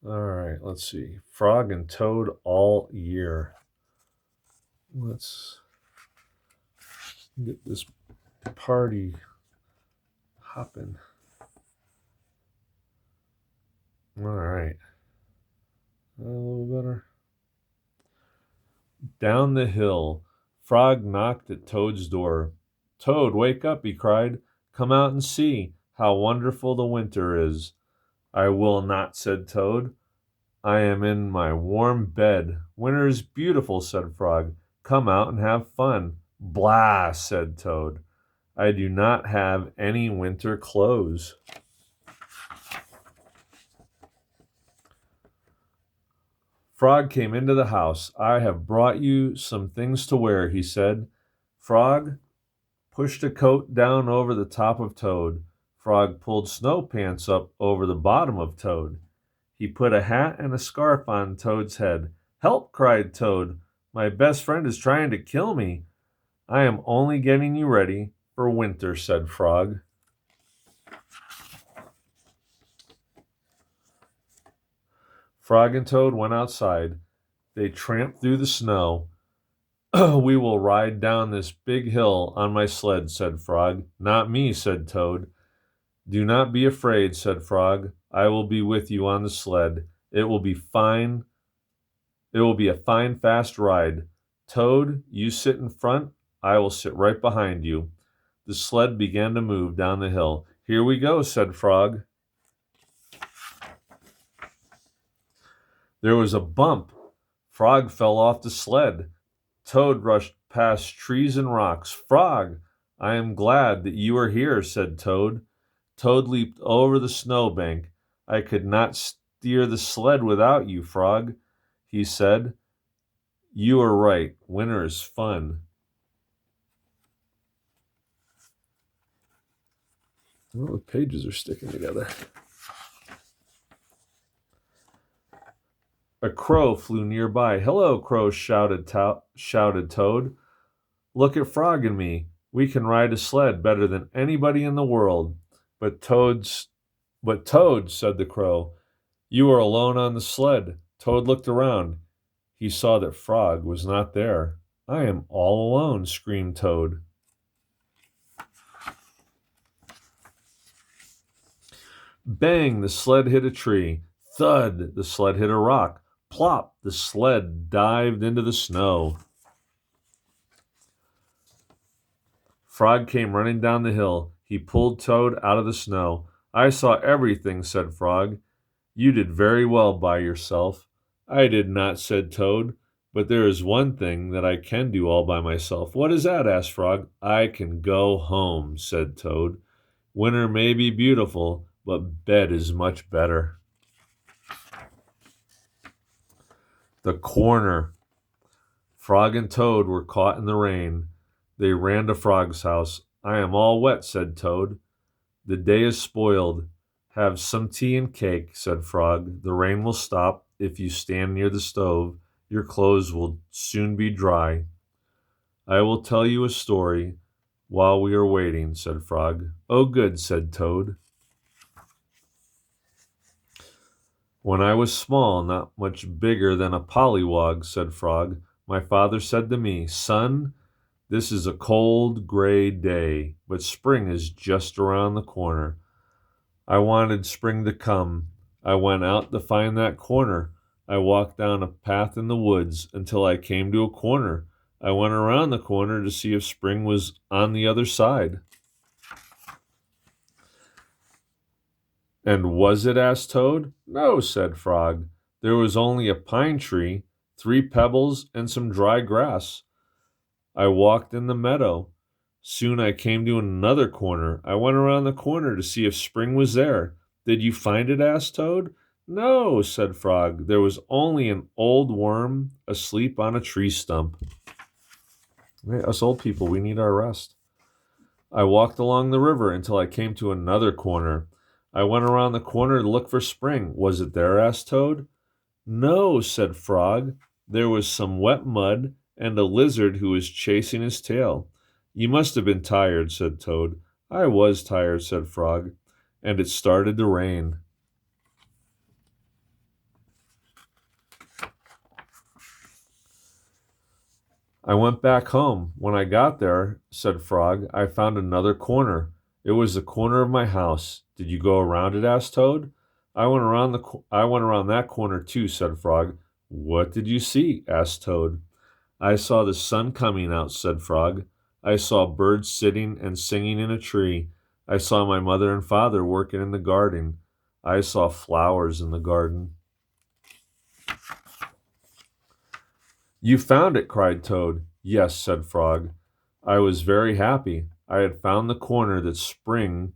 All right, let's see. Frog and Toad all year. Let's get this party hopping. All right. A little better. Down the hill, Frog knocked at Toad's door. Toad, wake up, he cried. Come out and see how wonderful the winter is. I will not, said Toad. I am in my warm bed. Winter is beautiful, said Frog. Come out and have fun. Blah, said Toad. I do not have any winter clothes. Frog came into the house. I have brought you some things to wear, he said. Frog pushed a coat down over the top of Toad. Frog pulled snow pants up over the bottom of Toad. He put a hat and a scarf on Toad's head. Help, cried Toad. My best friend is trying to kill me. I am only getting you ready for winter, said Frog. Frog and Toad went outside. They tramped through the snow. We will ride down this big hill on my sled, said Frog. Not me, said Toad. Do not be afraid, said Frog. I will be with you on the sled. It will be fine. It will be a fine, fast ride. Toad, you sit in front. I will sit right behind you. The sled began to move down the hill. Here we go, said Frog. There was a bump. Frog fell off the sled. Toad rushed past trees and rocks. Frog, I am glad that you are here, said Toad. Toad leaped over the snowbank. I could not steer the sled without you, Frog, he said. You are right. Winter is fun. Well, the pages are sticking together. A crow flew nearby. Hello, Crow, shouted Toad. Look at Frog and me. We can ride a sled better than anybody in the world. But Toad, said the crow, you are alone on the sled. Toad looked around. He saw that Frog was not there. I am all alone, screamed Toad. Bang, the sled hit a tree. Thud, the sled hit a rock. Plop, the sled dived into the snow. Frog came running down the hill. He pulled Toad out of the snow. I saw everything, said Frog. You did very well by yourself. I did not, said Toad, but there is one thing that I can do all by myself. What is that? Asked Frog. I can go home, said Toad. Winter may be beautiful, but bed is much better. The corner. Frog and Toad were caught in the rain. They ran to Frog's house. I am all wet, said Toad. The day is spoiled. Have some tea and cake, said Frog. The rain will stop if you stand near the stove. Your clothes will soon be dry. I will tell you a story while we are waiting, said Frog. Oh, good, said Toad. When I was small, not much bigger than a pollywog, said Frog, my father said to me, Son, this is a cold, gray day, but spring is just around the corner. I wanted spring to come. I went out to find that corner. I walked down a path in the woods until I came to a corner. I went around the corner to see if spring was on the other side. And was it? Asked Toad. No, said Frog. There was only a pine tree, 3 pebbles, and some dry grass. I walked in the meadow. Soon I came to another corner. I went around the corner to see if spring was there. Did you find it? Asked Toad. No, said Frog. There was only an old worm asleep on a tree stump. Hey, us old people, we need our rest. I walked along the river until I came to another corner. I went around the corner to look for spring. Was it there? Asked Toad. No, said Frog. There was some wet mud and a lizard who was chasing his tail. You must have been tired, said Toad. I was tired, said Frog, and it started to rain. I went back home. When I got there, said Frog, I found another corner. It was the corner of my house. Did you go around it? Asked Toad. I went around that corner too, said Frog. What did you see? Asked Toad. I saw the sun coming out, said Frog. I saw birds sitting and singing in a tree. I saw my mother and father working in the garden. I saw flowers in the garden. You found it, cried Toad. Yes, said Frog. I was very happy. I had found the corner that spring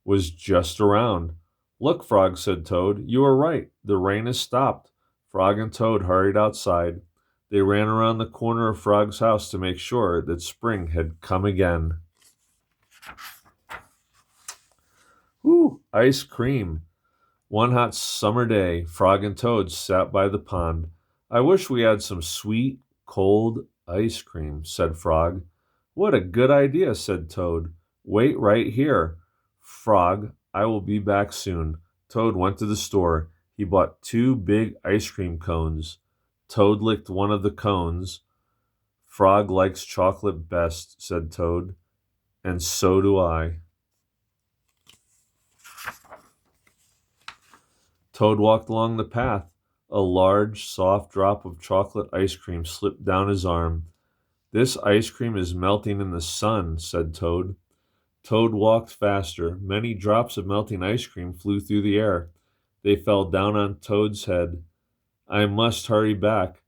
was just around. Look, Frog, said Toad. You are right. The rain has stopped. Frog and Toad hurried outside. They ran around the corner of Frog's house to make sure that spring had come again. Ooh, ice cream. One hot summer day, Frog and Toad sat by the pond. I wish we had some sweet, cold ice cream, said Frog. What a good idea, said Toad. Wait right here. Frog, I will be back soon. Toad went to the store. He bought 2 big ice cream cones. Toad licked one of the cones. Frog likes chocolate best, said Toad. And so do I. Toad walked along the path. A large, soft drop of chocolate ice cream slipped down his arm. This ice cream is melting in the sun, said Toad. Toad walked faster. Many drops of melting ice cream flew through the air. They fell down on Toad's head. I must hurry back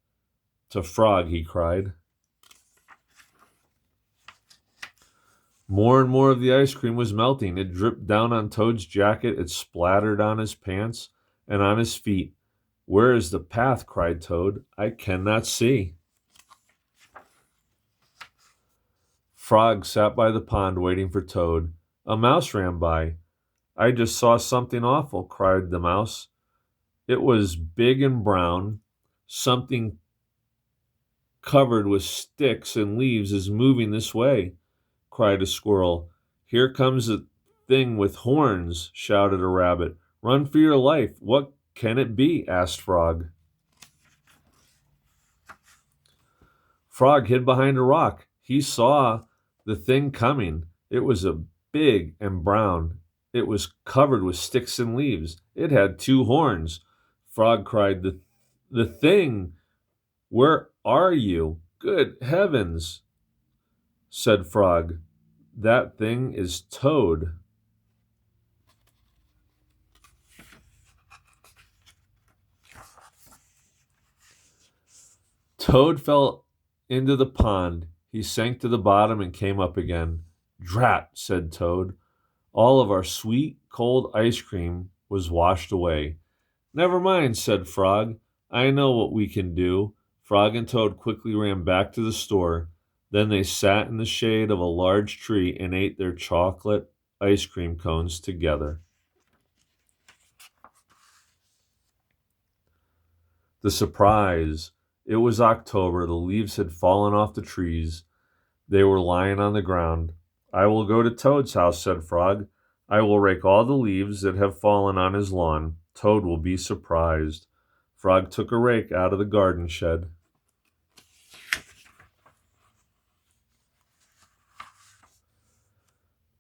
to Frog, he cried. More and more of the ice cream was melting. It dripped down on Toad's jacket. It splattered on his pants and on his feet. Where is the path? Cried Toad. I cannot see. Frog sat by the pond waiting for Toad. A mouse ran by. I just saw something awful, cried the mouse. It was big and brown. Something covered with sticks and leaves is moving this way, cried a squirrel. Here comes a thing with horns, shouted a rabbit. Run for your life. What can it be? Asked Frog. Frog hid behind a rock. He saw the thing coming. It was a big and brown. It was covered with sticks and leaves. It had 2 horns. Frog cried, The thing! Where are you? Good heavens, said Frog. That thing is Toad. Toad fell into the pond. He sank to the bottom and came up again. Drat, said Toad. All of our sweet, cold ice cream was washed away. Never mind, said Frog. I know what we can do. Frog and Toad quickly ran back to the store. Then they sat in the shade of a large tree and ate their chocolate ice cream cones together. The surprise. It was October. The leaves had fallen off the trees. They were lying on the ground. I will go to Toad's house, said Frog. I will rake all the leaves that have fallen on his lawn. Toad will be surprised. Frog took a rake out of the garden shed.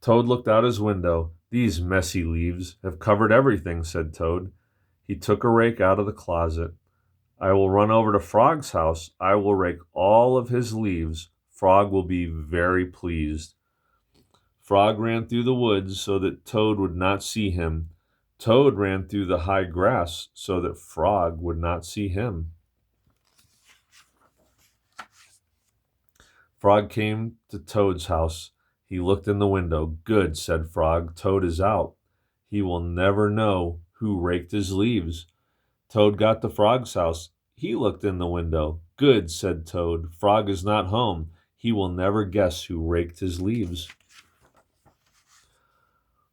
Toad looked out his window. These messy leaves have covered everything, said Toad. He took a rake out of the closet. I will run over to Frog's house. I will rake all of his leaves. Frog will be very pleased. Frog ran through the woods so that Toad would not see him. Toad ran through the high grass so that Frog would not see him. Frog came to Toad's house. He looked in the window. Good, said Frog. Toad is out. He will never know who raked his leaves. Toad got to Frog's house. He looked in the window. Good, said Toad. Frog is not home. He will never guess who raked his leaves.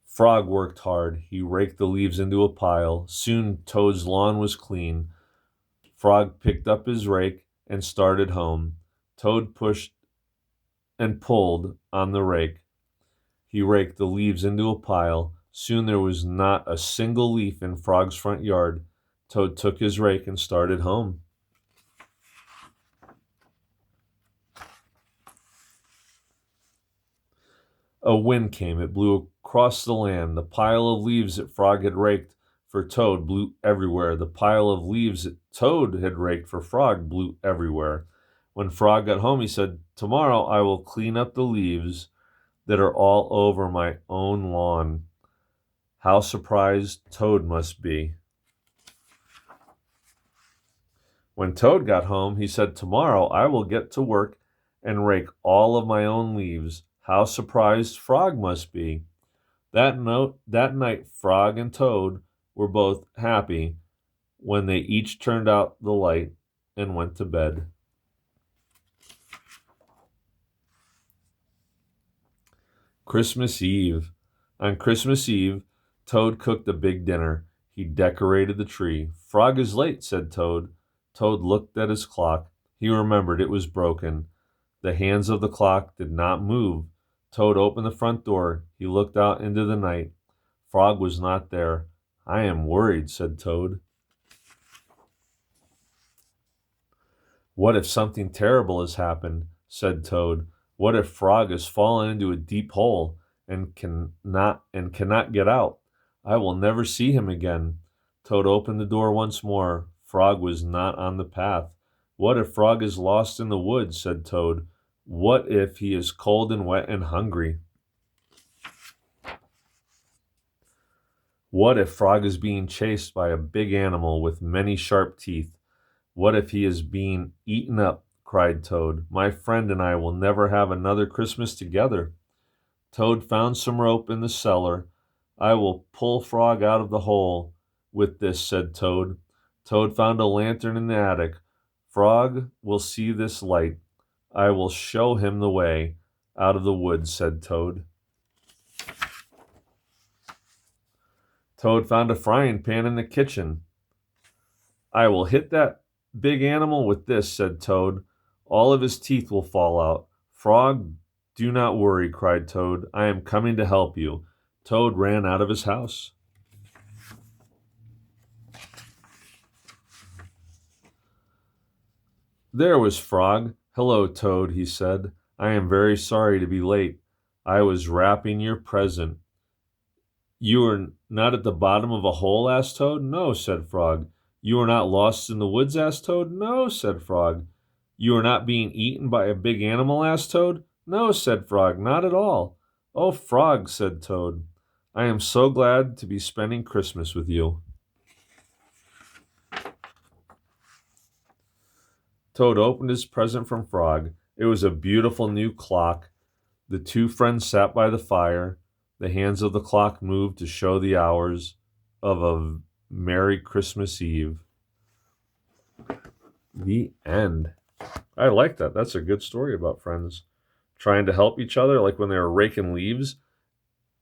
Frog worked hard. He raked the leaves into a pile. Soon Toad's lawn was clean. Frog picked up his rake and started home. Toad pushed and pulled on the rake. He raked the leaves into a pile. Soon there was not a single leaf in Frog's front yard. Toad took his rake and started home. A wind came. It blew across the land. The pile of leaves that Frog had raked for Toad blew everywhere. The pile of leaves that Toad had raked for Frog blew everywhere. When Frog got home, he said, "Tomorrow I will clean up the leaves that are all over my own lawn." How surprised Toad must be. When Toad got home, he said, "Tomorrow I will get to work and rake all of my own leaves." How surprised Frog must be. That night, Frog and Toad were both happy when they each turned out the light and went to bed. Christmas Eve. On Christmas Eve, Toad cooked a big dinner. He decorated the tree. "Frog is late," said Toad. Toad looked at his clock. He remembered it was broken. The hands of the clock did not move. Toad opened the front door. He looked out into the night. Frog was not there. "I am worried," said Toad. "What if something terrible has happened?" said Toad. "What if Frog has fallen into a deep hole and cannot get out? I will never see him again." Toad opened the door once more. Frog was not on the path. "What if Frog is lost in the woods?" said Toad. "What if he is cold and wet and hungry? What if Frog is being chased by a big animal with many sharp teeth? What if he is being eaten up?" cried Toad. "My friend and I will never have another Christmas together." Toad found some rope in the cellar. "I will pull Frog out of the hole with this," said Toad. Toad found a lantern in the attic. "Frog will see this light. I will show him the way out of the woods," said Toad. Toad found a frying pan in the kitchen. "I will hit that big animal with this," said Toad. "All of his teeth will fall out." "Frog, do not worry," cried Toad. "I am coming to help you." Toad ran out of his house. There was Frog. "Hello, Toad," he said. "I am very sorry to be late. I was wrapping your present." "You are not at the bottom of a hole?" asked Toad. "No," said Frog. "You are not lost in the woods?" asked Toad. "No," said Frog. "You are not being eaten by a big animal?" asked Toad. "No," said Frog, "not at all." "Oh, Frog," said Toad, "I am so glad to be spending Christmas with you." Toad opened his present from Frog. It was a beautiful new clock. The two friends sat by the fire. The hands of the clock moved to show the hours of a Merry Christmas Eve. The end. I like that. That's a good story about friends trying to help each other, like when they were raking leaves.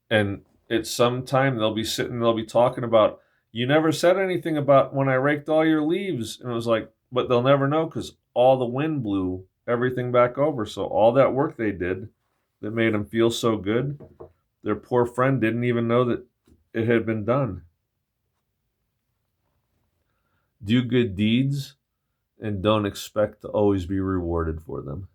And it's sometime they'll be talking about, "You never said anything about when I raked all your leaves." And it was like, but they'll never know because all the wind blew everything back over. So all that work they did that made them feel so good, their poor friend didn't even know that it had been done. Do good deeds and don't expect to always be rewarded for them.